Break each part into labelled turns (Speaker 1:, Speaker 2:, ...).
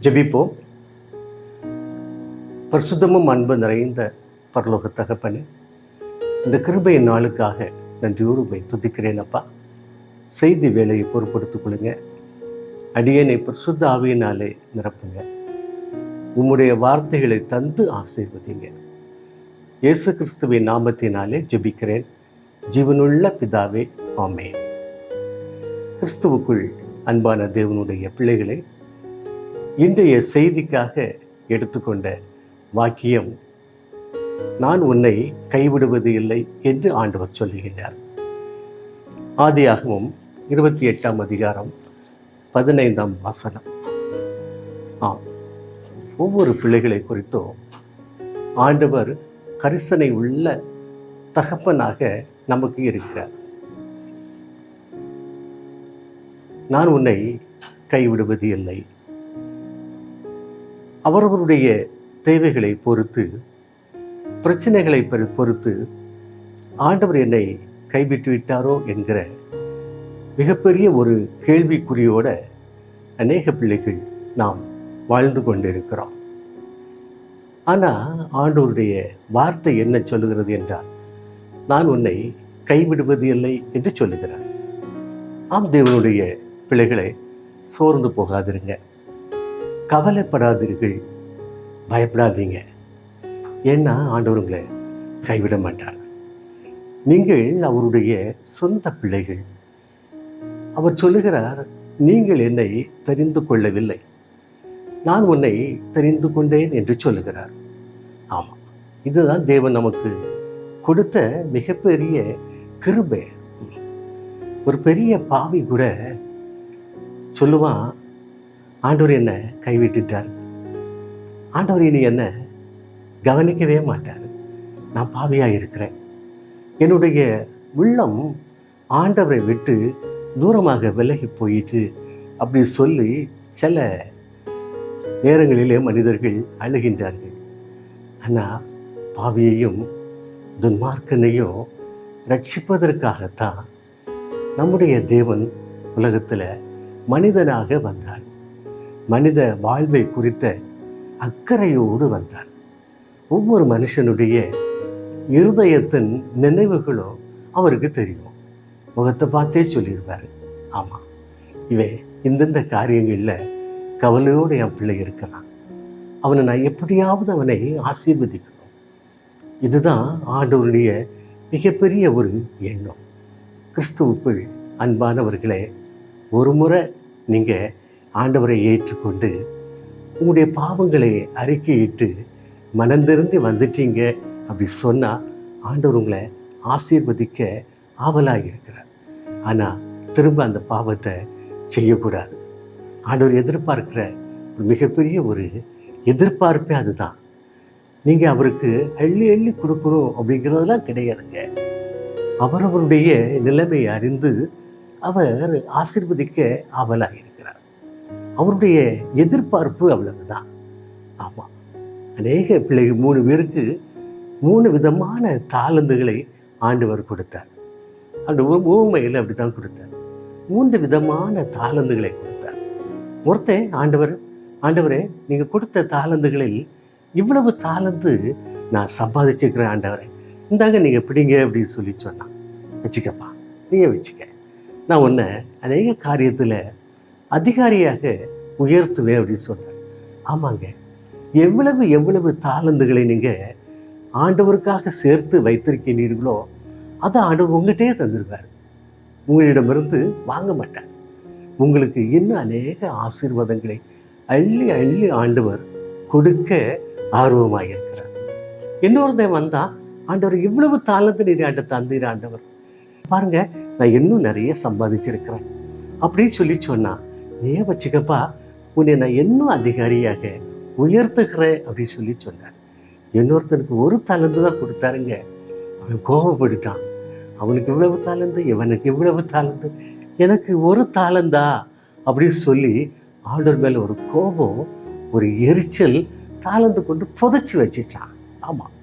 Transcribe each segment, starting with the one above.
Speaker 1: ஜெபிப்போம். பரிசுத்தமும் அன்பு நிறைந்த பரலோக தகப்பனே, இந்த கிருபை நாளுக்காக நன்றியோடு உம்மை துதிக்கிறேன் அப்பா. செய்தி வேலையை பொறுப்படுத்திக் கொள்ளுங்க. அடியேனை பரிசுத்த ஆவியினாலே நிரப்புங்க. உம்முடைய வார்த்தைகளை தந்து ஆசீர்வதிங்க. இயேசு கிறிஸ்துவின் நாமத்தினாலே ஜெபிக்கிறேன் ஜீவனுள்ள பிதாவே, ஆமென். கிறிஸ்துவுக்குள் அன்பான தேவனுடைய பிள்ளைகளை, இன்றைய செய்திக்காக எடுத்துக்கொண்ட வாக்கியம், நான் உன்னை கைவிடுவது இல்லை என்று ஆண்டவர் சொல்லுகின்றார். ஆதியாகமம் 28ஆம் அதிகாரம் 15ஆம் வசனம். ஒவ்வொரு பிள்ளைகளை குறித்தும் ஆண்டவர் கரிசனை உள்ள தகப்பனாக நமக்கு இருக்கிறார். நான் உன்னை கைவிடுவது இல்லை. அவரவருடைய தேவைகளை பொறுத்து, பிரச்சனைகளை பொறுத்து ஆண்டவர் என்னை கைவிட்டு விட்டாரோ என்கிற மிகப்பெரிய ஒரு கேள்விக்குறியோட அநேக பிள்ளைகள் நாம் வாழ்ந்து கொண்டிருக்கிறோம். ஆனால் ஆண்டவருடைய வார்த்தை என்ன சொல்லுகிறது என்றால், நான் உன்னை கைவிடுவது இல்லை என்று சொல்லுகிறார். ஆம், தேவனுடைய பிள்ளைகளை, சோர்ந்து போகாதிருங்க, கவலைப்படாதீர்கள், பயப்படாதீங்க. ஏன்னா ஆண்டவர் உங்களை கைவிட மாட்டார். நீங்கள் அவருடைய சொந்த பிள்ளைகள். அவர் சொல்லுகிறார், நீங்கள் என்னை தெரிந்து கொள்ளவில்லை, நான் உன்னை தெரிந்து கொண்டேன் என்று சொல்லுகிறார். ஆமாம், இதுதான் தேவன் நமக்கு கொடுத்த மிகப்பெரிய கிருபை. ஒரு பெரிய பாவி கூட சொல்லுவான், ஆண்டவர் என்ன கைவிட்டுட்டார், ஆண்டவர் இனி என்ன கவனிக்கவே மாட்டார், நான் பாவியாக இருக்கிறேன், என்னுடைய உள்ளம் ஆண்டவரை விட்டு தூரமாக விலகி போயிட்டு அப்படி சொல்லி சில நேரங்களிலே மனிதர்கள் அழுகின்றார்கள். ஆனால் பாவியையும் துன்மார்க்கனையும் ரட்சிப்பதற்காகத்தான் நம்முடைய தேவன் உலகத்தில் மனிதனாக வந்தார். மனித வாழ்வை குறித்த அக்கறையோடு வந்தார். ஒவ்வொரு மனுஷனுடைய இருதயத்தின் நினைவுகளும் அவருக்கு தெரியும். முகத்தை பார்த்தே சொல்லிடுவார், ஆமாம், இவன் இந்தந்த காரியங்களில் கவலையோடு என் பிள்ளை இருக்கிறான், அவனை நான் எப்படியாவது அவனை ஆசீர்வதிக்கணும். இதுதான் ஆண்டவருடைய மிகப்பெரிய ஒரு எண்ணம். கிறிஸ்துவுக்குள் அன்பானவர்களே, ஒரு முறை நீங்கள் ஆண்டவரை ஏற்றுக்கொண்டு உங்களுடைய பாவங்களை அறிக்கையிட்டு மனந்திருந்து வந்துட்டீங்க அப்படி சொன்னால் ஆண்டவர் உங்களை ஆசீர்வதிக்க ஆவலாக இருக்கிறார். ஆனால் திரும்ப அந்த பாவத்தை செய்யக்கூடாது. ஆண்டவர் எதிர்பார்க்கிற ஒரு மிகப்பெரிய ஒரு எதிர்பார்ப்பே அதுதான். நீங்கள் அவருக்கு அள்ளி அள்ளி கொடுக்கணும் அப்படிங்கிறதெல்லாம் கிடையாதுங்க. அவரவருடைய நிலைமையை அறிந்து அவர் ஆசீர்வதிக்க ஆவலாக இருக்கிறார். அவருடைய எதிர்பார்ப்பு அவ்வளவுதான். ஆமாம், அநேக பிள்ளைகள் 3 பேருக்கு 3 விதமான தாளந்துகளை ஆண்டவர் கொடுத்தார். அந்த ஊமையில் அப்படி தான் கொடுத்தார். 3 விதமான தாளந்துகளை கொடுத்தார். ஒருத்தன் ஆண்டவரே நீங்கள் கொடுத்த தாளந்துகளில் இவ்வளவு தாளந்து நான் சம்பாதிச்சுக்கிறேன் ஆண்டவரே, இந்தாங்க நீங்கள் பிடிங்க அப்படின்னு சொல்லி சொன்னான். வச்சுக்கப்பா, நீயே வச்சுக்க, நான் உன்னை அநேக காரியத்தில் அதிகாரியாக உயர்த்துவேன் அப்படின்னு சொன்னார். ஆமாங்க, எவ்வளவு தாளந்துகளை நீங்கள் ஆண்டவருக்காக சேர்த்து வைத்திருக்கிறீர்களோ அதை ஆண்டவர் உங்கள்கிட்டயே தந்துடுவார். உங்களிடமிருந்து வாங்க மாட்டார். உங்களுக்கு இன்னும் அநேக ஆசீர்வாதங்களை அள்ளி அள்ளி ஆண்டவர் கொடுக்க ஆர்வமாக இருக்கிறார். இன்னொருத்தன் வந்தால், ஆண்டவர் இவ்வளவு தாளந்து நீர் தந்தீர் ஆண்டவர், பாருங்க நான் இன்னும் நிறைய சம்பாதிச்சிருக்கிறேன் அப்படின்னு சொல்லி சொன்னா, நீ வச்சுக்கப்பா, உன்னை நான் இன்னும் அதிகாரியாக உயர்த்துகிறேன் அப்படின்னு சொல்லி சொன்னார். இன்னொருத்தனுக்கு 1 தாளந்து தான் கொடுத்தாருங்க. அவன் கோபப்பட்டுட்டான். அவனுக்கு இவ்வளவு தாளந்து, இவனுக்கு இவ்வளவு தாளந்து, எனக்கு 1 தாளந்தா அப்படின்னு சொல்லி ஆண்டவர் மேலே ஒரு கோபம், ஒரு எரிச்சல் தாளந்து கொண்டு புதைச்சி வச்சிட்டான். ஆமாம்,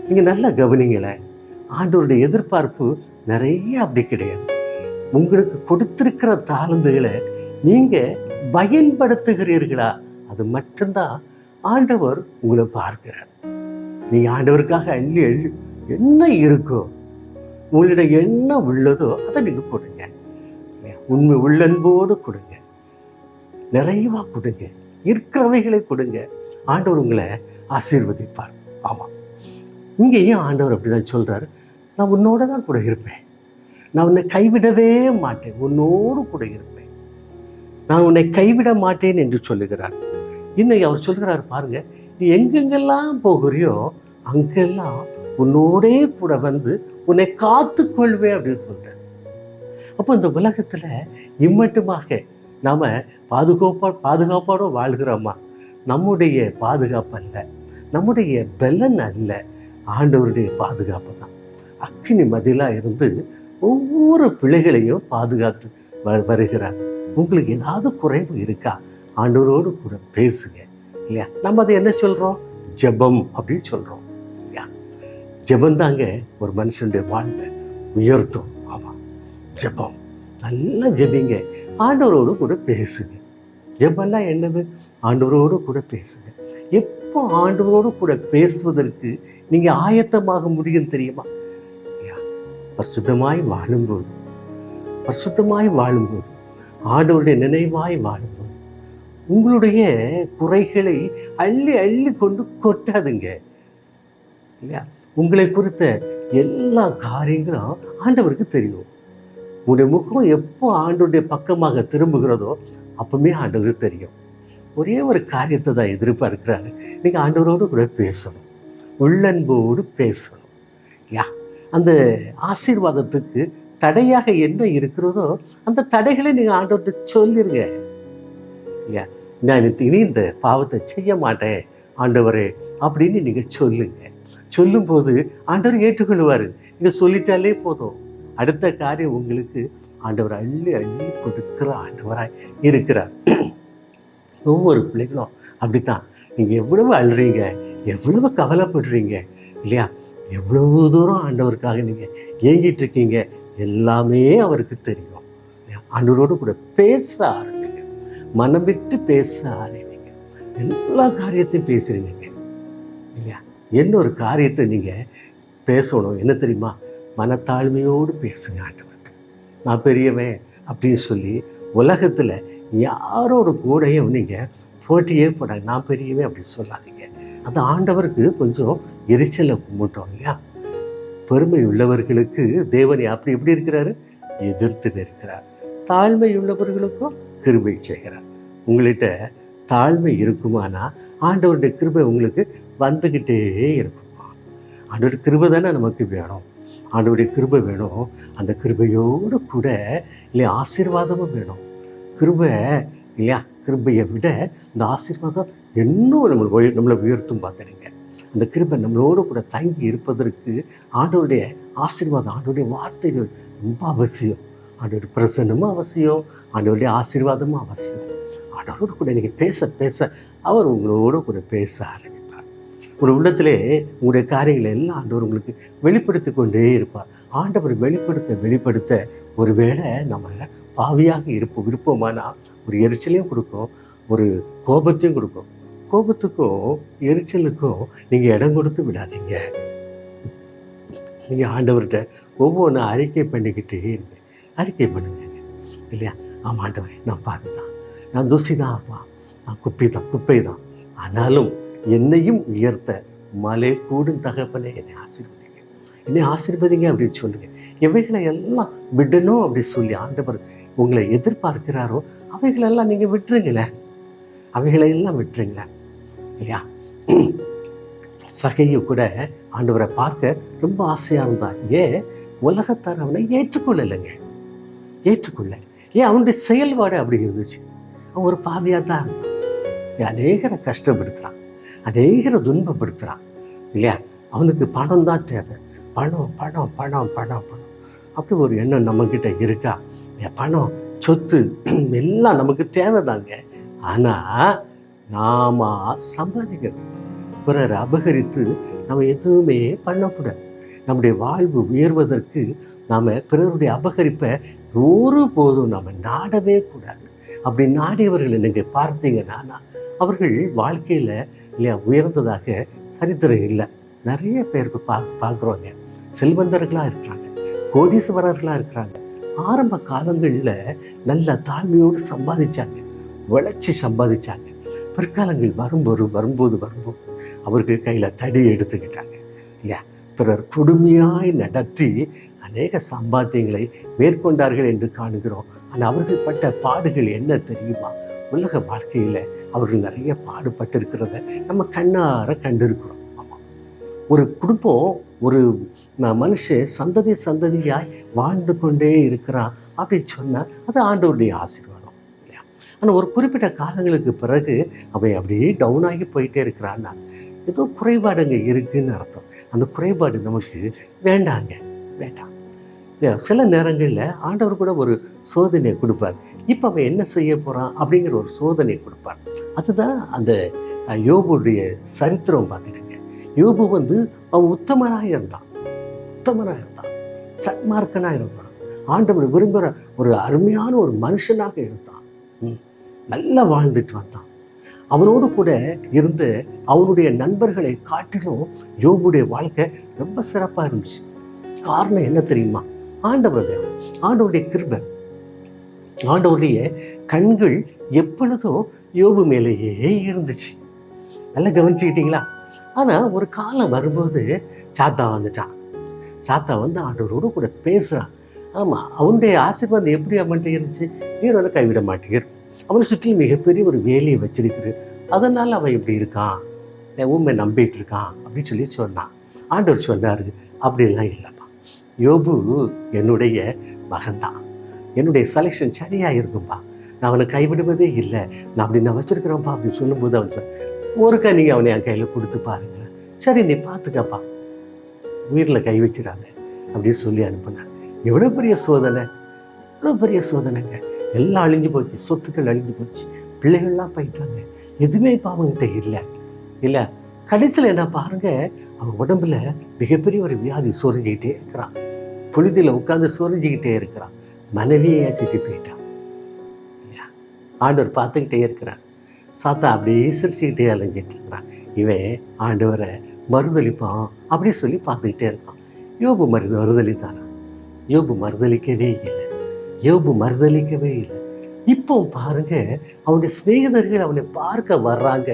Speaker 1: நீங்கள் நல்லா கவனிங்களேன், ஆண்டவருடைய எதிர்பார்ப்பு நிறைய அப்படி கிடையாது. உங்களுக்கு கொடுத்திருக்கிற தாளந்துகளை நீங்க பயன்படுத்துகிறீர்களா அது மட்டும்தான் ஆண்டவர் உங்களை பார்க்கிறார். நீங்கள் ஆண்டவருக்காக அள்ளி அள்ளி என்ன இருக்கோ, உங்களிடம் என்ன உள்ளதோ அதை நீங்கள் கொடுங்க. உண்மை உள்ளன்போடு கொடுங்க, நிறைவாக கொடுங்க, இருக்கிறவைகளை கொடுங்க. ஆண்டவர் உங்களை ஆசீர்வதிப்பார். ஆமாம், இங்கேயும் ஆண்டவர் அப்படிதான் சொல்றாரு, நான் உன்னோட தான் கூட இருப்பேன், நான் உன்னை கைவிடவே மாட்டேன், உன்னோடு கூட இருப்பேன், நான் உன்னை கைவிட மாட்டேன் என்று சொல்லுகிறார். இன்னைக்கு அவர் சொல்கிறார் பாருங்க, நீ எங்கெங்கெல்லாம் போகிறியோ அங்கெல்லாம் உன்னோடே கூட வந்து உன்னை காத்து கொள்வேன் அப்படின்னு சொல்றார். அப்போ இந்த உலகத்துல இம்மட்டுமாக நாம பாதுகாப்போட வாழ்கிறோமா? நம்முடைய பாதுகாப்பு அல்ல, நம்முடைய பலன் அல்ல, ஆண்டவருடைய பாதுகாப்பு தான். அக்கினி மதிலா இருந்து ஒவ்வொரு பிள்ளைகளையும் பாதுகாத்து வருகிறார். உங்களுக்கு ஏதாவது குறைவு இருக்கா? ஆண்டவரோடு கூட பேசுங்க இல்லையா? நம்ம அதை என்ன சொல்றோம்? ஜெபம் அப்படின்னு சொல்றோம் இல்லையா? ஜெபம் தாங்க ஒரு மனுஷனுடைய வாழ்வை உயர்த்தும். ஆமாம், ஜெபம் நல்லா ஜெபிங்க, ஆண்டவரோடு கூட பேசுங்க. ஜெபம்லாம் என்னது? ஆண்டவரோடு கூட பேசுங்க. எப்போ ஆண்டவரோடு கூட பேசுவதற்கு நீங்க ஆயத்தமாக முடியும் தெரியுமா? பரிசுத்தமாய் வாழும்போது, பரிசுத்தமாய் வாழும்போது, ஆண்டவருடைய நினைவாய் வாழும்போது உங்களுடைய குறைகளை அள்ளி அள்ளி கொண்டு கொட்டாதுங்க இல்லையா? உங்களை குறித்த எல்லா காரியங்களும் ஆண்டவருக்கு தெரியும். உங்களுடைய முகம் எப்போ ஆண்டவருடைய பக்கமாக திரும்புகிறதோ அப்பவுமே ஆண்டவருக்கு தெரியும். ஒரே ஒரு காரியத்தை தான் எதிர்பார்க்கிறாரு, நீங்க ஆண்டவரோடு கூட பேசணும், உள்ளன்போடு பேசணும் இல்லையா? அந்த ஆசீர்வாதத்துக்கு தடையாக என்ன இருக்கிறதோ அந்த தடைகளை நீங்க ஆண்டவர்கிட்ட சொல்லிருங்க இல்லையா? நான் இனி இந்த பாவத்தை செய்ய மாட்டேன் ஆண்டவரே அப்படின்னு நீங்க சொல்லுங்க. சொல்லும்போது ஆண்டவர் ஏற்றுக்கொள்வாரு. நீங்க சொல்லிட்டாலே போதும், அடுத்த காரியம் உங்களுக்கு ஆண்டவர் அள்ளி அள்ளி கொடுக்கிற ஆண்டவராய் இருக்கிறார். ஒவ்வொரு பிள்ளைகளும் அப்படித்தான். நீங்க எவ்வளவு அழுறீங்க, எவ்வளவு கவலைப்படுறீங்க இல்லையா? எவ்வளவு தூரம் ஆண்டவருக்காக நீங்க ஏங்கிட்டு இருக்கீங்க, எல்லாமே அவருக்கு தெரியும். ஆண்டவரோடு கூட பேச ஆரம்பிங்க, மனம் விட்டு பேச ஆரம்பிங்க. எல்லா காரியத்தையும் பேசுறீங்க இல்லையா? என்ன ஒரு காரியத்தை நீங்க பேசணும், என்ன தெரியுமா? மனத்தாழ்மையோடு பேசுங்க ஆண்டவருக்கு. நான் பெரியவன் அப்படின்னு சொல்லி உலகத்துல யாரோட கூடயும் நீங்க போட்டியே போடாங்க, நான் பெரியவன் அப்படி சொல்லாதீங்க. அது ஆண்டவருக்கு கொஞ்சம் எரிச்சலை மூட்டோம் இல்லையா? பெருமை உள்ளவர்களுக்கு தேவனை அப்படி எப்படி இருக்கிறாரு? எதிர்த்து நிற்கிறார். தாழ்மை உள்ளவர்களுக்கும் கிருபை செய்கிறார். உங்கள்கிட்ட தாழ்மை இருக்குமானா ஆண்டவருடைய கிருபை உங்களுக்கு வந்துக்கிட்டே இருக்குமா? ஆண்டவருடைய கிருபை தானே நமக்கு வேணும். ஆண்டவருடைய கிருபை வேணும். அந்த கிருபையோடு கூட இல்லையா ஆசீர்வாதமும் வேணும். கிருபை இல்லையா? கிருபையை விட இந்த ஆசீர்வாதம் இன்னும் நம்மளை உயர்த்தும் பார்த்துடுங்க. அந்த கிருபை நம்மளோடு கூட தங்கி இருப்பதற்கு ஆண்டவருடைய ஆசீர்வாதம், ஆண்டவருடைய வார்த்தைகள் ரொம்ப அவசியம். ஆண்டவருடைய பிரசன்னமும் அவசியம், ஆண்டவருடைய ஆசீர்வாதமும் அவசியம். ஆண்டவரோடு கூட நீங்கள் பேச பேச அவர் உங்களோடு கூட பேச ஆரம்பிப்பார். உங்களுடைய உள்ளத்திலே உங்களுடைய காரியங்களை எல்லாம் ஆண்டவர் உங்களுக்கு வெளிப்படுத்தி கொண்டே இருப்பார். ஆண்டவர் வெளிப்படுத்த ஒருவேளை நம்ம பாவியாக இருப்போமானா ஒரு எரிச்சலையும் கொடுக்கும், ஒரு கோபத்தையும் கொடுக்கும். கோபத்துக்கும் எரிச்சலுக்கும் நீங்கள் இடம் கொடுத்து விடாதீங்க. நீங்கள் ஆண்டவர்கிட்ட ஒவ்வொன்றும் அறிக்கை பண்ணிக்கிட்டே இருங்க. அறிக்கை பண்ணுங்க இல்லையா? ஆமாம் ஆண்டவரே, நான் பாவி தான், நான் தூசி தான், அப்பா நான் குப்பை தான், ஆனாலும் என்னையும் உயர்த்த மலை கூடும் தகப்பனே என்னை ஆசீர்வதிங்க அப்படின்னு சொல்லுங்க. எவைகளை எல்லாம் விடணும் அப்படி சொல்லி ஆண்டவர் உங்களை எதிர்பார்க்கிறாரோ அவைகளெல்லாம் நீங்கள் விட்டுருங்களேன், அவைகளையெல்லாம் விட்டுருங்களேன் இல்லையா? சகையை கூட ஆண்டவரை பார்க்க ரொம்ப ஆசையாக இருந்தான். ஏன்? உலகத்தார் அவனை ஏற்றுக்கொள்ளலைங்க, ஏற்றுக்கொள்ள. ஏன்? அவனுடைய செயல்பாடு அப்படி இருந்துச்சு. அவன் ஒரு பாவியாக தான் இருந்தான். அநேகரை கஷ்டப்படுத்துகிறான், அநேகரை துன்பப்படுத்துகிறான் இல்லையா? அவனுக்கு பணம் தான் தேவை, பணம் பணம் பணம் பணம் பணம் அப்படி ஒரு எண்ணம் நம்மக்கிட்ட இருக்கா? பணம் சொத்து எல்லாம் நமக்கு தேவைதாங்க. ஆனால் நாம சம்பாதிக்கணும். பிறர் அபகரித்து நம்ம எதுவுமே பண்ணக்கூடாது. நம்முடைய வாழ்வு உயர்வதற்கு நாம் பிறருடைய அபகரிப்பை ஒருபோதும் நாம் நாடவே கூடாது. அப்படி நாடியவர்களை நீங்கள் பார்த்தீங்கன்னா அவர்கள் வாழ்க்கையில் இல்லையா உயர்ந்ததாக சரித்திரம் இல்லை. நிறைய பேருக்கு பார்க்குறோங்க, செல்வந்தர்களாக இருக்கிறாங்க, கோடீஸ்வரர்களாக இருக்கிறாங்க. ஆரம்ப காலங்களில் நல்ல தாழ்மையோடு சம்பாதிச்சாங்க, உழைச்சி சம்பாதிச்சாங்க. பிற்காலங்கள் வரும்போது அவர்கள் கையில் தடி எடுத்துக்கிட்டாங்க இல்லையா. பிறர் கொடுமையாய் நடத்தி அநேக சம்பாத்தியங்களை மேற்கொண்டார்கள் என்று காணுகிறோம். ஆனால் அவர்கள் பட்ட பாடுகள் என்ன தெரியுமா? உலக வாழ்க்கையில் அவர்கள் நிறைய பாடுபட்டு இருக்கிறத நம்ம கண்ணார கண்டிருக்கிறோம். ஆமாம், ஒரு குடும்பம், ஒரு மனுஷன் சந்ததியாய் வாழ்ந்து கொண்டே இருக்கிறான் அப்படின்னு சொன்னால் அது ஆண்டவருடைய ஆசீர்வாதம் இல்லையா. ஆனால் ஒரு குறிப்பிட்ட காலங்களுக்கு பிறகு அவன் அப்படியே டவுன் ஆகி போயிட்டே இருக்கிறான்னா ஏதோ குறைபாடுங்க இருக்குதுன்னு அர்த்தம். அந்த குறைபாடு நமக்கு வேண்டாம். சில நேரங்களில் ஆண்டவர் கூட ஒரு சோதனையை கொடுப்பார். இப்போ அவன் என்ன செய்ய போகிறான் அப்படிங்கிற ஒரு சோதனை கொடுப்பார். அதுதான் அந்த யோபுடைய சரித்திரம். பார்த்துடுங்க, யோபு அவன் உத்தமனாக இருந்தான், சன்மார்க்கனாக இருந்தான், ஆண்டவர் விரும்புகிற ஒரு அருமையான ஒரு மனுஷனாக இருந்தான், நல்லா வாழ்ந்துட்டு வந்தான். அவனோடு கூட இருந்த அவனுடைய நண்பர்களை காட்டிலும் யோபுடைய வாழ்க்கை ரொம்ப சிறப்பாக இருந்துச்சு. காரணம் என்ன தெரியுமா? ஆண்டவருடைய கிருபை. ஆண்டவருடைய கண்கள் எப்பொழுதும் யோபு மேலேயே இருந்துச்சு. நல்லா கவனிச்சுக்கிட்டீங்களா? ஆனால் ஒரு காலம் வரும்போது சாத்தான் வந்துட்டான். சாத்தான் ஆண்டவரோடு கூட பேசுகிறான். ஆமாம், அவனுடைய ஆசீர்வாதம் எப்படி அவன்கிட்ட இருந்துச்சு? நீரோட கைவிட மாட்டேங்கிற, அவனை சுற்றிலும் மிகப்பெரிய ஒரு வேலையை வச்சிருக்குது, அதனால் அவன் இப்படி இருக்கான், உண்மை நம்பிட்டு இருக்கான் அப்படின்னு சொல்லி சொன்னான். ஆண்டவர் சொன்னார், அப்படிலாம் இல்லைப்பா, யோபு என்னுடைய மகன்தான், என்னுடைய செலெக்ஷன் சரியாக இருக்கும்பா, நான் அவனை கைவிடுவதே இல்லை, நான் வச்சுருக்கிறேன்ப்பா அப்படின்னு சொல்லும்போது அவன் சொன்ன, ஒருக்கா நீங்கள் அவனை என் கையில் கொடுத்து பாருங்களேன், சரி நீ பார்த்துக்கப்பா, உயிரில் கை வச்சிடாத அப்படின்னு சொல்லி அனுப்புனார். எவ்வளோ பெரிய சோதனைங்க. எல்லாம் அழிஞ்சு போச்சு, சொத்துக்கள் அழிஞ்சு போச்சு, பிள்ளைகள்லாம் போயிட்டாங்க, எதுவுமே இப்போ அவங்ககிட்ட இல்லை. கடைசியில் என்ன பாருங்க, அவன் உடம்புல மிகப்பெரிய ஒரு வியாதி சொரிஞ்சிக்கிட்டே இருக்கிறான், புழுதியில் உட்காந்து சொரிஞ்சிக்கிட்டே இருக்கிறான், மனைவியை ஏசிட்டு போயிட்டான் இல்லையா. ஆண்டவர் பார்த்துக்கிட்டே இருக்கிறான். சாத்தா அப்படியே சிரிச்சுக்கிட்டே அலைஞ்சிட்டு இருக்கிறான். இவன் ஆண்டவரை மறுதளிப்பான் அப்படின்னு சொல்லி பார்த்துக்கிட்டே இருக்கான். யோபு மறுதளித்தானா? யோபு மறுதளிக்கவே இல்லை. இப்போ பாருங்க, அவனுடைய சிநேகிதர்கள் அவனை பார்க்க வர்றாங்க.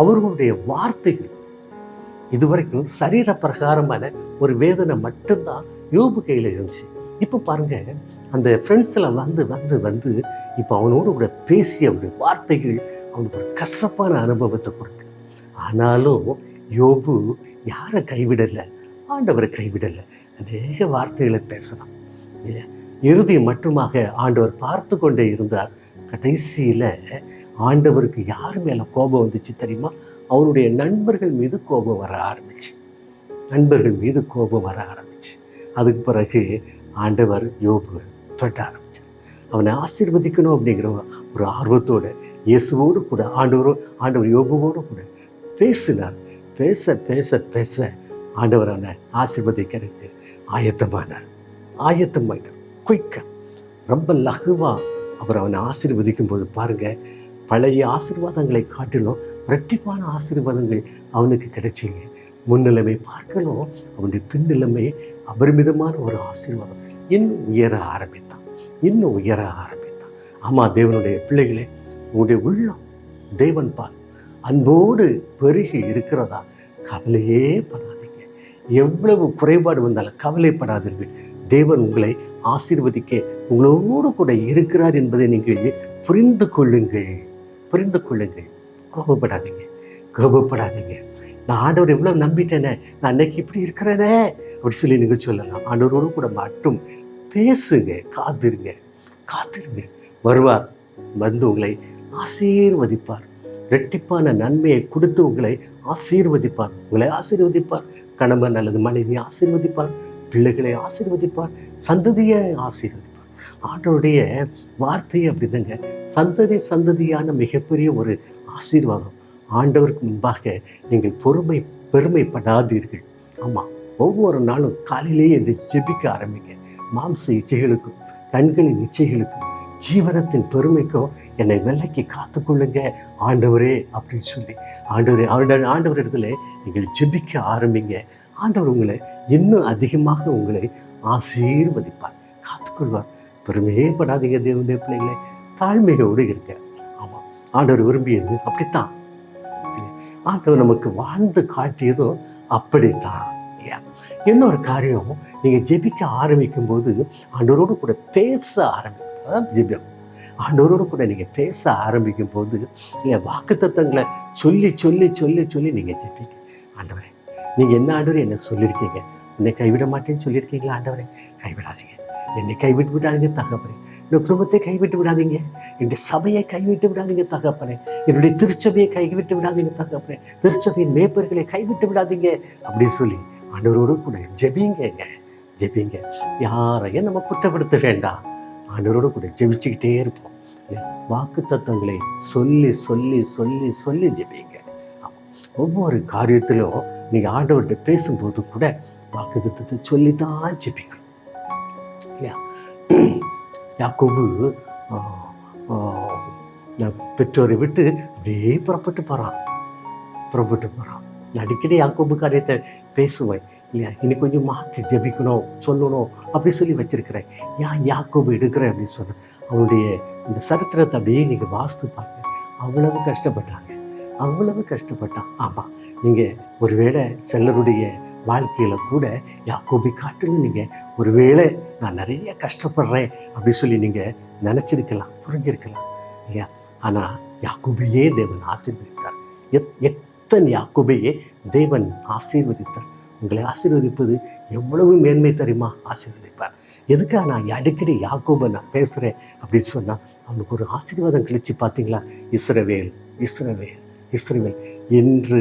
Speaker 1: அவர்களுடைய வார்த்தைகள் இதுவரைக்கும் சரீர பிரகாரமான ஒரு வேதனை மட்டும்தான் யோபு கையில் இருந்துச்சு. இப்போ பாருங்க, அந்த ஃப்ரெண்ட்ஸில் வந்து இப்போ அவனோடு கூட பேசிய அவருடைய வார்த்தைகள் அவனுக்கு ஒரு கசப்பான அனுபவத்தை கொடுக்கு. ஆனாலும் யோபு யாரை கைவிடலை? ஆண்டவரை கைவிடலை. அநேக வார்த்தைகளை பேசலாம். இறுதி மட்டுமாக ஆண்டவர் பார்த்து கொண்டே இருந்தார். கடைசியில் ஆண்டவருக்கு யார் மேலே கோபம் வந்துச்சு தெரியுமா? அவனுடைய நண்பர்கள் மீது கோபம் வர ஆரம்பிச்சு. அதுக்கு பிறகு ஆண்டவர் யோபு தொட்ட ஆரம்பித்தார். அவனை ஆசீர்வதிக்கணும் அப்படிங்கிற ஒரு ஆர்வத்தோடு இயேசுவோடு கூட ஆண்டவர் யோபுவோடு கூட பேசினார். பேச ஆண்டவர் அவனை ஆசீர்வதிக்கிறதுக்கு ஆயத்தமானார். குயிக்காக, ரொம்ப லகுவாக அவர் அவனை ஆசீர்வதிக்கும் போது பாருங்க, பழைய ஆசீர்வாதங்களை காட்டிலும் இரட்டிப்பான ஆசீர்வாதங்கள் அவனுக்கு கிடைச்சிங்க. முன்னிலைமை பார்க்கணும், அவனுடைய பின்னிலைமை அபரிமிதமான ஒரு ஆசீர்வாதம். இன்னும் உயர ஆரம்பித்தான். ஆமாம், தேவனுடைய பிள்ளைகளே, உங்களுடைய உள்ளம் தேவன் பால் அன்போடு பெருகி இருக்கிறதா? கவலையே படாதீங்க. எவ்வளவு குறைபாடு வந்தாலும் கவலைப்படாதீர்கள். தேவன் உங்களை ஆசீர்வதிக்க உங்களோடு கூட இருக்கிறார் என்பதை நீங்கள் புரிந்து கொள்ளுங்கள். கோபப்படாதீங்க. நான் ஆண்டவர் எவ்வளோ நம்பிட்டேனே, நான் அன்னைக்கு இப்படி இருக்கிறேனே அப்படி சொல்லி நீங்கள் சொல்லலாம். ஆண்டவரோடு கூட மட்டும் பேசுங்க, காத்திருங்க. வருவார், உங்களை ஆசீர்வதிப்பார். இரட்டிப்பான நன்மையை கொடுத்து உங்களை ஆசீர்வதிப்பார். கணவன் அல்லது மனைவி ஆசீர்வதிப்பார், பிள்ளைகளை ஆசீர்வதிப்பார், சந்ததியை ஆசீர்வதிப்பார். ஆண்டவருடைய வார்த்தை அப்படிதாங்க, சந்ததியான மிகப்பெரிய ஒரு ஆசீர்வாதம். ஆண்டவருக்கு முன்பாக நீங்கள் பெருமைப்படாதீர்கள். ஆமாம், ஒவ்வொரு நாளும் காலையிலேயே இந்த ஜெபிக்க ஆரம்பிங்க. மாம்ச இச்சைகளுக்கும் கண்களின் இச்சைகளுக்கும் ஜீவனத்தின் பெருமைக்கும் என்னை விலைக்கு காத்துக்கொள்ளுங்க ஆண்டவரே அப்படின்னு சொல்லி ஆண்டவர் இடத்துல நீங்கள் ஜெபிக்க ஆரம்பிங்க. ஆண்டவர் உங்களை இன்னும் அதிகமாக உங்களை ஆசீர்வதிப்பார், காத்துக்கொள்வார். பெருமையே படாதீங்க தேவனுடைய பிள்ளைகளை, தாழ்மையோடு இருக்க. ஆமாம், ஆண்டவர் விரும்பியது அப்படித்தான். ஆண்டவர் நமக்கு வாழ்ந்து காட்டியதும் அப்படித்தான். இன்னொரு காரியம், நீங்கள் ஜெபிக்க ஆரம்பிக்கும் போது ஆண்டவரோடு கூட பேச ஆரம்பிக்கும். ஜெபியம் ஆண்டவரோடு கூட நீங்கள் பேச ஆரம்பிக்கும் போது வாக்குத்தத்தங்களை சொல்லி சொல்லி சொல்லி சொல்லி நீங்கள் ஜெபிக்க. ஆண்டவரே, நீங்கள் என்ன ஆண்டவரே என்ன சொல்லியிருக்கீங்க? உன்னை கைவிட மாட்டேன்னு சொல்லியிருக்கீங்களா? ஆண்டவரே, கைவிடாதீங்க, என்னை கைவிட்டு விடாதீங்க தகப்பனே. என்னோட குடும்பத்தை கைவிட்டு விடாதீங்க, என்னுடைய சபையை கைவிட்டு விடாதீங்க தகப்பனே. என்னுடைய திருச்சபையை கைவிட்டு விடாதீங்க தகப்பனே. திருச்சபையின் மேய்ப்பர்களை கைவிட்டு விடாதீங்க அப்படின்னு சொல்லி ஆண்டவரோடு கூட ஜெபிங்க. யாரையும் நம்ம குற்றப்படுத்த வேண்டாம். ஆண்டவரோடு கூட ஜெபிச்சுக்கிட்டே இருப்போம். வாக்கு தத்தங்களை சொல்லி சொல்லி சொல்லி சொல்லி ஜெபிங்க. ஒவ்வொரு காரியத்திலும் நீங்கள் ஆண்டவர்கிட்ட பேசும்போது கூட வாக்கு தத்தத்தை சொல்லித்தான் ஜெபிக்கணும். இல்லையா? யாக்கோபு பெற்றோரை விட்டு அப்படியே புறப்பட்டு போகிறான். அடிக்கடி யாக்கோபு காரியத்தை பேசுவேன் இல்லையா? இனி கொஞ்சம் மாற்றி ஜெபிக்கணும், சொல்லணும் அப்படி சொல்லி வச்சிருக்கிறேன். யாக்கோபு எடுக்கிறேன் அப்படின்னு சொன்னேன். அவனுடைய இந்த சரித்திரத்தை அப்படியே நீங்கள் வாஸ்து பாருங்க. அவ்வளவு கஷ்டப்பட்டான். ஆமாம், நீங்கள் ஒருவேளை சிலருடைய வாழ்க்கையில் கூட யாக்கோபை காட்டிலும் நீங்கள் ஒருவேளை நான் நிறைய கஷ்டப்படுறேன் அப்படி சொல்லி நீங்கள் நினச்சிருக்கலாம், புரிஞ்சிருக்கலாம் இல்லையா? ஆனால் யாக்கோபையே தேவன் ஆசீர்வதித்தார். எத்தனை யாக்கோபையே தேவன் ஆசீர்வதித்தார். உங்களை ஆசீர்வதிப்பது எவ்வளவு மேன்மை தெரியுமா? ஆசீர்வதிப்பார். எதுக்காக நான் அடிக்கடி யாக்கோபை நான் பேசுகிறேன் அப்படின்னு சொன்னால், அவனுக்கு ஒரு ஆசீர்வாதம் கழிச்சு பார்த்தீங்களா? இஸ்ரவேல் இன்று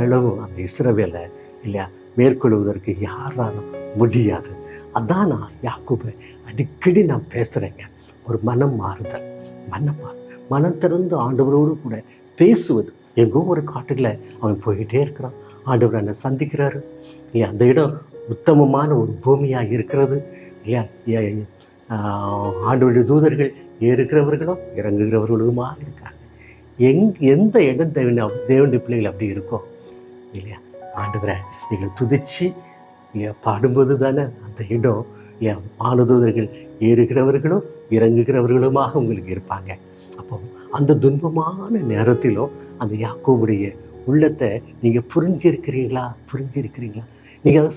Speaker 1: அளவும் அந்த இஸ்ரவேலை இல்லையா மேற்கொள்வதற்கு யாராலும் முடியாது. அதான் நான் யாக்கோபை அடிக்கடி நான் பேசுகிறேங்க. ஒரு மனம் திறந்து ஆண்டவரோடு கூட பேசுவது. எங்கோ ஒரு காட்டுல அவன் போய்கிட்டே இருக்கிறான். ஆண்டவர் என்னை சந்திக்கிறாரு இல்லையா? அந்த இடம் உத்தமமான ஒரு பூமியாக இருக்கிறது இல்லையா? ஆண்டவருடைய தூதர்கள் ஏறுகிறவர்களும் இறங்குகிறவர்களுமா இருக்காங்க. எந்த இடம் தேவனுடைய பிள்ளைகள் அப்படி இருக்கும் இல்லையா? ஆண்டவரை நீங்கள் துதிச்சு இல்லையா பாடும்போது தானே அந்த இடம் இல்லையா வானதூதர்கள் ஏறுகிறவர்களும் இறங்குகிறவர்களுமாக உங்களுக்கு இருப்பாங்க. அப்போ அந்த துன்பமான நேரத்திலும் அந்த யாக்கோபுடைய உள்ளத்தை நீங்கள் புரிஞ்சிருக்கிறீங்களா? நீங்கள் அதை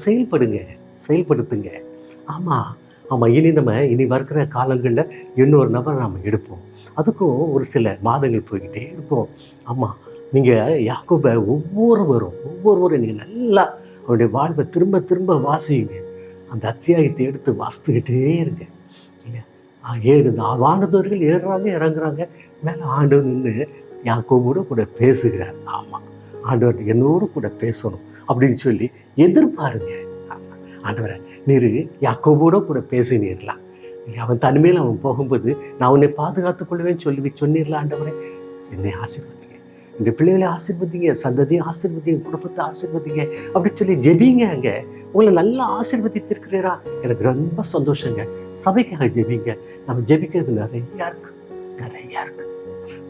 Speaker 1: செயல்படுத்துங்க. ஆமாம், இனி வருகிற காலங்களில் இன்னொரு நபரை நாம் எடுப்போம். அதுக்கும் ஒரு சில மாதங்கள் போய்கிட்டே இருக்கும். ஆமாம், நீங்கள் யாக்கோபை ஒவ்வொருவரும் நீங்கள் நல்லா அவருடைய வாழ்வை திரும்ப திரும்ப வாசிங்க. அந்த அத்தியாயத்தை எடுத்து வாசித்துக்கிட்டே இருங்க இல்லையா? வானதோர்கள் ஏறுறாங்க இறங்குறாங்க. மேலே ஆண்டவர் நின்று யாக்கோபோடு கூட பேசுகிறார். ஆமாம், ஆண்டவர் என்னோடு கூட பேசணும் அப்படின்னு சொல்லி எதிர்பாருங்க. ஆண்டவரை நீர் யாக்கோபோட கூட பேசினீர்களா? அவன் தனிமையில் அவன் போகும்போது நான் உன்னை பாதுகாத்துக் கொள்வேன்னு சொன்னீர்களா? ஆண்டவரை என்னை ஆசீர்வதிங்க, இந்த பிள்ளைகளை ஆசீர்வதிங்க, சந்ததியை ஆசீர்வதிங்க, குடும்பத்தை ஆசீர்வதிங்க அப்படின்னு சொல்லி ஜெபிங்க. அங்கே உங்களை நல்லா ஆசீர்வதித்திருக்கிறீரா? எனக்கு ரொம்ப சந்தோஷங்க. சபைக்காக ஜெபிங்க. நம்ம ஜெபிக்கிறது நிறையா இருக்கு.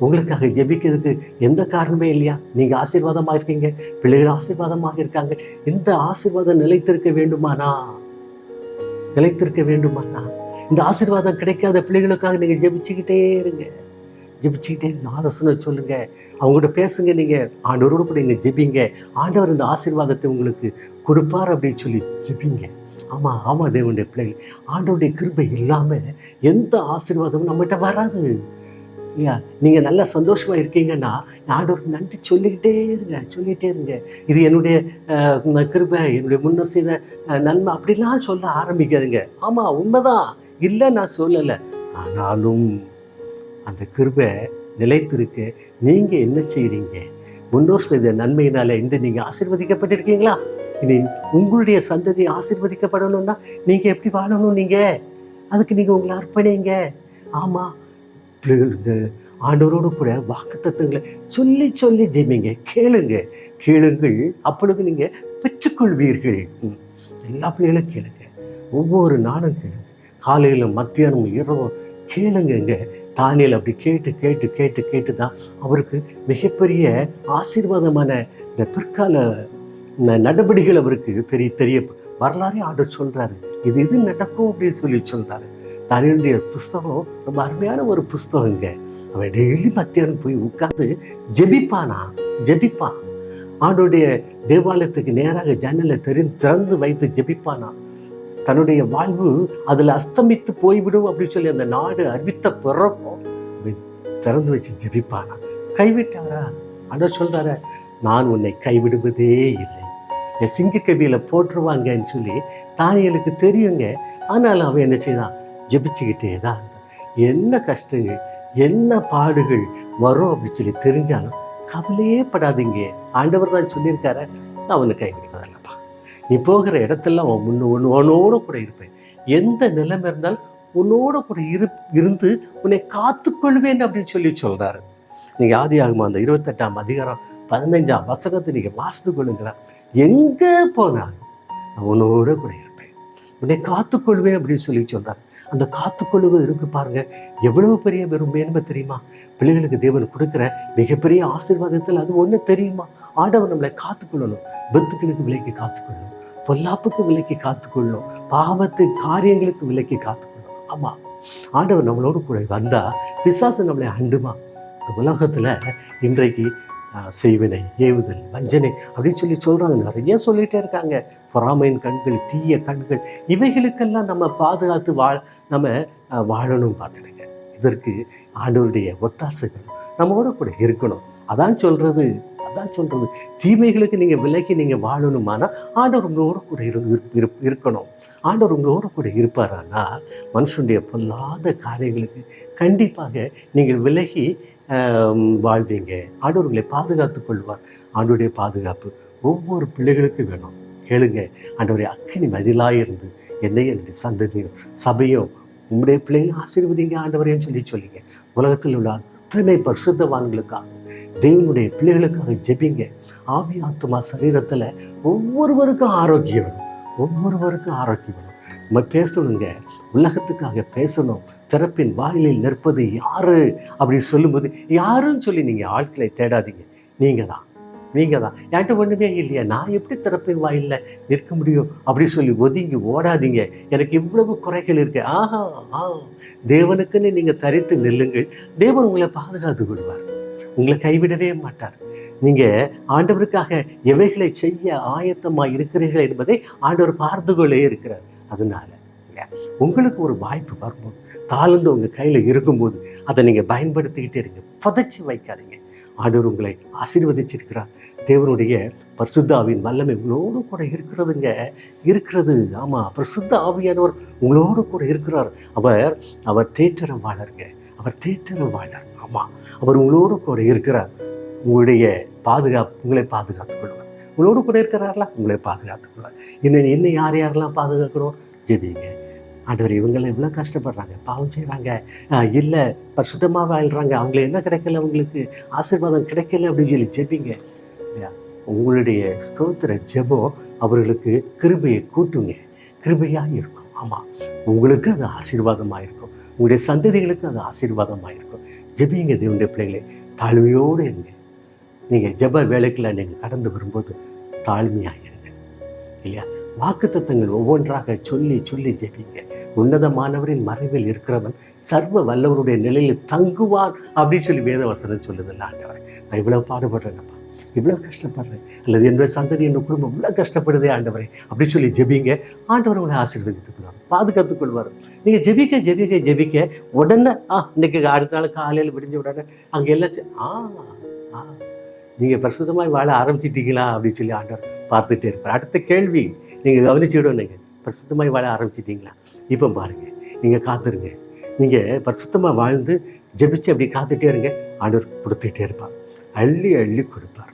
Speaker 1: உங்களுக்காக ஜெபிக்கிறதுக்கு எந்த காரணமே இல்லையா? நீங்கள் ஆசீர்வாதமாக இருக்கீங்க, பிள்ளைகள் ஆசீர்வாதமாக இருக்காங்க. இந்த ஆசீர்வாதம் நிலைத்திருக்க வேண்டுமானா இந்த ஆசீர்வாதம் கிடைக்காத பிள்ளைகளுக்காக நீங்கள் ஜெபிச்சுக்கிட்டே இருங்க. ஆலோசனை சொல்லுங்க, அவங்கள்ட்ட பேசுங்க. நீங்கள் ஆண்டவரோடு கூட நீங்கள் ஜெபிங்க. ஆண்டவர் இந்த ஆசீர்வாதத்தை உங்களுக்கு கொடுப்பார் அப்படின்னு சொல்லி ஜெபிங்க. ஆமாம் தேவனுடைய பிள்ளைகள், ஆண்டவருடைய கிருபை இல்லாமல் எந்த ஆசீர்வாதமும் நம்மகிட்ட வராது இல்லையா? நீங்கள் நல்லா சந்தோஷமாக இருக்கீங்கன்னா ஆண்டவருக்கு நன்றி சொல்லிக்கிட்டே இருங்க. இது என்னுடைய கிருபை, என்னுடைய முன்னர் செய்த நன்மை அப்படிலாம் சொல்ல ஆரம்பிக்காதுங்க. ஆமாம், உண்மைதான், இல்லை நான் சொல்லலை. ஆனாலும் அந்த கிருபை நிலைத்திருக்க நீங்கள் என்ன செய்கிறீங்க? முன்னோர் செய்த நன்மையினால இன்று நீங்கள் ஆசீர்வதிக்கப்பட்டிருக்கீங்களா? இனி உங்களுடைய சந்ததி ஆசீர்வதிக்கப்படணும்னா நீங்கள் எப்படி வாழணும்? அதுக்கு நீங்கள் உங்களை அர்ப்பணிங்க. ஆமாம், பிள்ளைகள் இந்த ஆண்டவரோடு கூட வாக்குத்தத்தங்களை சொல்லி ஜெபிங்க. கேளுங்கள், அப்பொழுது நீங்கள் பெற்றுக்கொள்வீர்கள். எல்லா பிள்ளைகளும் கேளுங்க, ஒவ்வொரு நாளும் கேளுங்க. காலையிலும் மத்தியானமும் இரவும் கேளுங்க. தானியேல் அப்படி கேட்டு கேட்டு கேட்டு கேட்டு தான் அவருக்கு மிகப்பெரிய ஆசீர்வாதமான இந்த பிற்கால நடவடிக்கைகள் அவருக்கு தெரிய வரலாறே ஆண்டவர் சொல்றாரு. இது நடக்கும் அப்படின்னு சொல்லி சொல்றாரு. தானியேலுடைய புஸ்தகம் ரொம்ப அருமையான ஒரு புஸ்தகங்க. அவன் டெய்லி மத்தியானம் போய் உட்கார்ந்து ஜெபிப்பான். ஆண்டோடைய தேவாலயத்துக்கு நேராக ஜன்னலை திறந்து வைத்து ஜெபிப்பானா. தன்னுடைய வாழ்வு அதுல அஸ்தமித்து போய்விடும் அப்படின்னு சொல்லி அந்த நாடு அறிவித்த பிறகும் திறந்து வச்சு ஜெபிப்பானா. கைவிட்டாரா? ஆண்டவர் சொல்றாரு, நான் உன்னை கைவிடுவதே இல்லை, என் சிங்க கவியில போட்டுருவாங்கன்னு சொல்லி தானியேலுக்கு தெரியுங்க. ஆனாலும் அவன் என்ன செய்தான்? ஜெபிச்சுக்கிட்டே தான் இருந்தான். என்ன கஷ்டங்கள், என்ன பாடுகள் வரும் அப்படின்னு சொல்லி தெரிஞ்சாலும் கவலையே படாதீங்க. ஆண்டவர் தான் சொல்லியிருக்காரு, நான் உன்னை கைவிடுவதில்லப்பா. நீ போகிற இடத்தெல்லாம் உன்னோட கூட இருப்பேன். எந்த நிலைமை இருந்தாலும் உன்னோட கூட இருந்து உன்னை காத்துக்கொள்வேன் அப்படின்னு சொல்லி சொல்றாரு. நீங்க ஆதியாகமம் அந்த 28ஆம் அதிகாரம் 15ஆம் வசனத்தை நீங்க வாசித்து கொள்ளுங்களா. எங்க போனாலும் நான் உன்னோட கூட இருப்பேன், உன்னை காத்துக்கொள்வேன் அப்படின்னு சொல்லி சொல்றாரு. அந்த காத்துக்கொள்வது இருக்கு பாருங்க, எவ்வளவு பெரிய வெறும் மேன்மை தெரியுமா? பிள்ளைகளுக்கு தேவன் கொடுக்குற மிகப்பெரிய ஆசீர்வாதத்தில் அது ஒண்ணு தெரியுமா? ஆண்டவர் நம்மளை காத்துக்கொள்ளணும். வித்துக்களுக்கு விலைக்கு காத்துக்கொள்ளணும், பொல்லாப்புக்கு விலைக்கு காத்துக்கொள்ளணும், பாவத்து காரியங்களுக்கு விலைக்கு காத்துக்கொள்ளணும். ஆமா, ஆண்டவர் நம்மளோடு கூட வந்தா பிசாசு நம்மளை அண்டுமா? இந்த உலகத்துல இன்றைக்கு செய்வினை, ஏவுதல், வஞ்சனை அப்படின்னு சொல்லி சொல்றாங்க. நிறைய சொல்லிட்டே இருக்காங்க. பொறாமையின் கண்கள், தீய கண்கள், இவைகளுக்கெல்லாம் நம்ம பாதுகாத்து நம்ம வாழணும். பார்த்துடுங்க, இதற்கு ஆண்டவருடைய ஒத்தாசைகள் நம்மோட கூட இருக்கணும். அதான் சொல்றது. தீமைகளுக்கு நீங்க விலக்கி நீங்க வாழணுமானா ஆண்டவர் உங்களோட கூட இருக்கணும். ஆண்டவர் உங்களோட கூட இருப்பாரானால் மனுஷனுடைய பொல்லாத காரியங்களுக்கு கண்டிப்பாக நீங்கள் விலகி வாழ்வீங்க. ஆண்டவர் உங்களை பாதுகாத்துக் கொள்வார். ஆண்டவருடைய பாதுகாப்பு ஒவ்வொரு பிள்ளைகளுக்கும் வேணும். கேளுங்க, ஆண்டவருடைய அக்கினி மதிலாயிருந்து என்னையும் என்னுடைய சந்ததியும் சபையும் உங்களுடைய பிள்ளைகளும் ஆசீர்வதிங்க ஆண்டவரையும் சொல்லிங்க. உலகத்தில் உள்ள அத்தனை பரிசுத்தவான்களுக்காக, தேவனுடைய பிள்ளைகளுக்காக ஜெபிங்க. ஆவி ஆத்துமா சரீரத்துல ஒவ்வொருவருக்கும் ஆரோக்கியம் வேணும். நம்ம பேசணுங்க, உலகத்துக்காக பேசணும். திறப்பின் வாயிலில் நிற்பது யாரு அப்படின்னு சொல்லும்போது யாருன்னு சொல்லி நீங்க ஆட்களை தேடாதீங்க. நீங்க தான் என்கிட்ட ஒண்ணுமே இல்லையா, நான் எப்படி திறப்பின் வாயில நிற்க முடியும் அப்படி சொல்லி ஒதுங்கி ஓடாதீங்க. எனக்கு இவ்வளவு குறைகள் இருக்கு. தேவனுக்குன்னு நீங்க தரித்து நில்லுங்கள். தேவன் உங்களை பாதுகாத்து கொள்வார், உங்களை கைவிடவே மாட்டார். நீங்க ஆண்டவருக்காக எவைகளை செய்ய ஆயத்தமா இருக்கிறீர்கள் என்பதை ஆண்டவர் பார்த்து கொள்ளே இருக்கிறார். அதனால உங்களுக்கு ஒரு வாய்ப்பு வரும்போது, தாழ்ந்து உங்க கையில இருக்கும்போது அதை நீங்க பயன்படுத்திக்கிட்டே இருங்க, புதைச்சி வைக்காதீங்க. ஆண்டவர் உங்களை ஆசீர்வதிச்சிருக்கிறார். தேவனுடைய பரிசுத்த ஆவியின் வல்லமை உங்களோடு கூட இருக்கிறது. ஆமா, பரிசுத்த ஆவியானவர் உங்களோடு கூட இருக்கிறார். அவர் தேற்றரவாளருங்க, அவர் தேற்றரவாளர். ஆமா, அவர் உங்களோடு கூட இருக்கிறார். உங்களுடைய உங்களை பாதுகாத்துக் கொள்வார். உங்களோடு கூட இருக்கிறார்களா, உங்களை பாதுகாத்துக் கொள்வார். இன்னும் யாரெல்லாம் பாதுகாக்கணும்? ஜெபிங்க. ஆண்டவர், இவங்களை இவ்வளோ கஷ்டப்படுறாங்க, பாவம் செய்கிறாங்க, இல்லை பரிசுத்தமாக வாழ்கிறாங்க, அவங்களுக்கு என்ன கிடைக்கல, அவங்களுக்கு ஆசீர்வாதம் கிடைக்கல அப்படின்னு சொல்லி ஜெபிங்க. இல்லையா? உங்களுடைய ஸ்தோத்திர ஜெபம் அவர்களுக்கு கிருபையை கூட்டுங்க, கிருபையாக இருக்கும். ஆமாம், உங்களுக்கு அது ஆசீர்வாதமாக இருக்கும், உங்களுடைய சந்ததிகளுக்கு அது ஆசீர்வாதமாக இருக்கும். ஜெபிங்க தேவனுடைய பிள்ளைகளை, தாழ்மையோடு இருங்க. நீங்கள் ஜெப வேலைக்கெல்லாம் நீங்கள் கடந்து வரும்போது தாழ்மையாக இருங்க. இல்லையா? வாக்குத்தத்தங்கள் ஒவ்வொன்றாக சொல்லி ஜெபிங்க. உன்னதமானவரின் மறைவில் இருக்கிறவன் சர்வ வல்லவருடைய நிலையில் தங்குவான் அப்படின்னு சொல்லி வேதவசனம் சொல்லுதில்ல. ஆண்டவரை, நான் இவ்வளவு பாடுபடுறேன்ப்பா, இவ்வளவு கஷ்டப்படுறேன், அல்லது என்னுடைய சந்ததி, என்னோட குடும்பம் இவ்வளவு கஷ்டப்படுதே ஆண்டவரை அப்படின்னு சொல்லி ஜெபிங்க. ஆண்டவர் உங்களை ஆசீர்வதித்துக் கொள்வார், பாதுகாத்துக் கொள்வார். நீங்க ஜெபிக்க உடனே இன்னைக்கு அடுத்த நாள் காலையில் விடிஞ்ச உடனே அங்க எல்லாம் நீங்கள் பரிசுத்தமாய் வாழ ஆரம்பிச்சிட்டீங்களா அப்படின்னு சொல்லி ஆண்டவர் பார்த்துட்டே இருப்பார். அடுத்த கேள்வி நீங்கள் கவனிச்சுவிடும், நீங்கள் பரிசுத்தமாய் வாழ ஆரம்பிச்சிட்டிங்களா? இப்போ பாருங்கள், நீங்கள் காத்துருங்க. நீங்கள் பரிசுத்தமாக வாழ்ந்து ஜெபிச்சு அப்படி காத்துட்டே இருங்க, ஆண்டவர் கொடுத்துட்டே இருப்பார், அள்ளி கொடுப்பார்.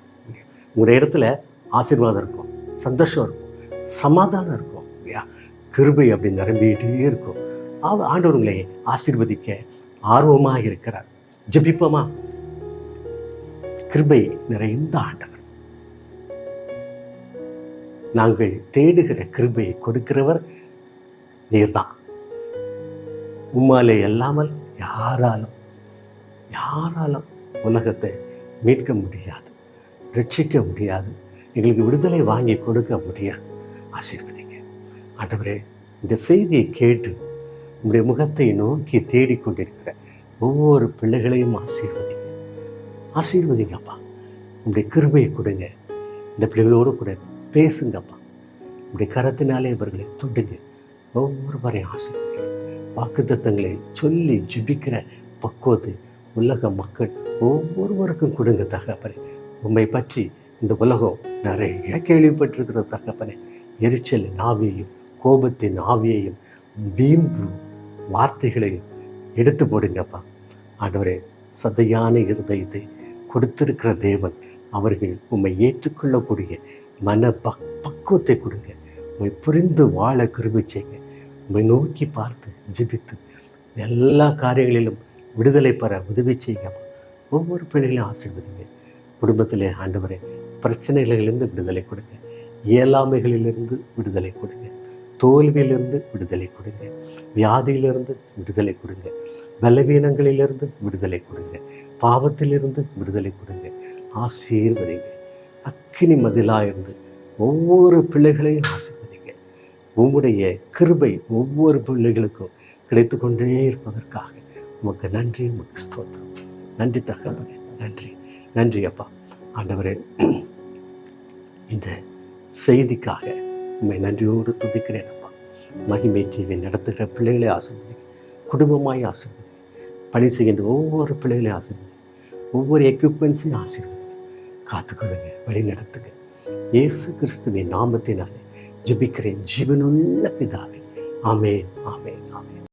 Speaker 1: உங்களுடைய இடத்துல ஆசீர்வாதம் இருக்கும், சந்தோஷம் இருக்கும், சமாதானம் இருக்கும். இல்லையா? கிருபை அப்படி நிரம்பிக்கிட்டே இருக்கும். ஆண்டவர் உங்களை ஆசீர்வதிக்க ஆர்வமாக இருக்கிறார். ஜெபிப்போமா? கிருபை நிறைந்த ஆண்டவர், நாங்கள் தேடுகிற கிருபையை கொடுக்கிறவர் நீர்தான். உம்மாலே அல்லாமல் யாராலும் யாராலும் உலகத்தை மீட்க முடியாது, ரட்சிக்க முடியாது, எங்களுக்கு விடுதலை வாங்கி கொடுக்க முடியாது. ஆசீர்வதிங்க ஆண்டவரே. இந்த செய்தியை கேட்டு உங்களுடைய முகத்தை நோக்கி தேடிக்கொண்டிருக்கிற ஒவ்வொரு பிள்ளைகளையும் ஆசீர்வதிங்க, ஆசீர்வதிங்கப்பா. உங்களுடைய கிருபையை கொடுங்க. இந்த பிள்ளைகளோடு கூட பேசுங்கப்பா. உங்களுடைய கரத்தினாலே இவர்களை தொடுங்க. ஒவ்வொருவரையும் ஆசீர்வதிங்க. வாக்குத்தத்தங்களை சொல்லி ஜெபிக்கிற பக்குவத்தை உலக மக்கள் ஒவ்வொருவருக்கும் கொடுங்க தகப்பனே. உம்மை பற்றி இந்த உலகம் நிறைய கேள்விப்பட்டிருக்கிற தகப்பனே. எரிச்சலின் ஆவியையும் கோபத்தின் ஆவியையும் வீம்பு வார்த்தைகளையும் எடுத்து போடுங்கப்பா. ஆண்டவரே, சதையான இருதயத்தை கொடுத்திருக்கிற தேவன், அவர்கள் உம்மை ஏற்றுக்கொள்ளக்கூடிய மன பக்குவத்தை கொடுங்க. உம்மை புரிந்து வாழ கிருபை செய்யுங்க. உம்மை நோக்கி பார்த்து ஜெபித்து எல்லா காரியங்களிலும் விடுதலை பெற உதவி செய்யுங்கப்பா. ஒவ்வொரு பிள்ளைகளையும் ஆசீர்வதிங்க. குடும்பத்திலே ஆண்டவரே, பிரச்சனைகளிலிருந்து விடுதலை கொடுங்க, இயலாமைகளிலிருந்து விடுதலை கொடுங்க, தோல்வியிலிருந்து விடுதலை கொடுங்க, வியாதியிலிருந்து விடுதலை கொடுங்க, பலவீனங்களிலிருந்து விடுதலை கொடுங்க, பாவத்திலிருந்து விடுதலை கொடுங்க. ஆசீர்வதிங்க. அக்கினி மதிலாயிருந்து ஒவ்வொரு பிள்ளைகளையும் ஆசீர்வதிங்க. உம்முடைய கிருபை ஒவ்வொரு பிள்ளைகளுக்கும் கிடைத்து கொண்டே இருப்பதற்காக உமக்கு நன்றி, உமக்கு ஸ்தோத்திரம். நன்றி தகவலே, நன்றி நன்றி அப்பா. ஆண்டவரே, இந்த செய்திக்காக உண்மை நன்றியோடு துதிக்கிறேன் அப்பா. மகிமை டிவி நடத்துகிற பிள்ளைகளை ஆசீர்வதிங்க, குடும்பமாய் ஆசீர்வதிங்க, பணி செய்கின்ற ஒவ்வொரு பிள்ளைகளையும் ஆசீர்வதிங்க, ஒவ்வொரு எக்யூப்மெண்ட்ஸையும் ஆசீர்வதிங்க, காத்துக்கொள்ளுங்க, வழி நடத்துங்க. இயேசு கிறிஸ்துவின் நாமத்தினாலே ஜெபிக்கிறேன் ஜீவனுள்ள பிதாவே. ஆமென், ஆமென், ஆமென்.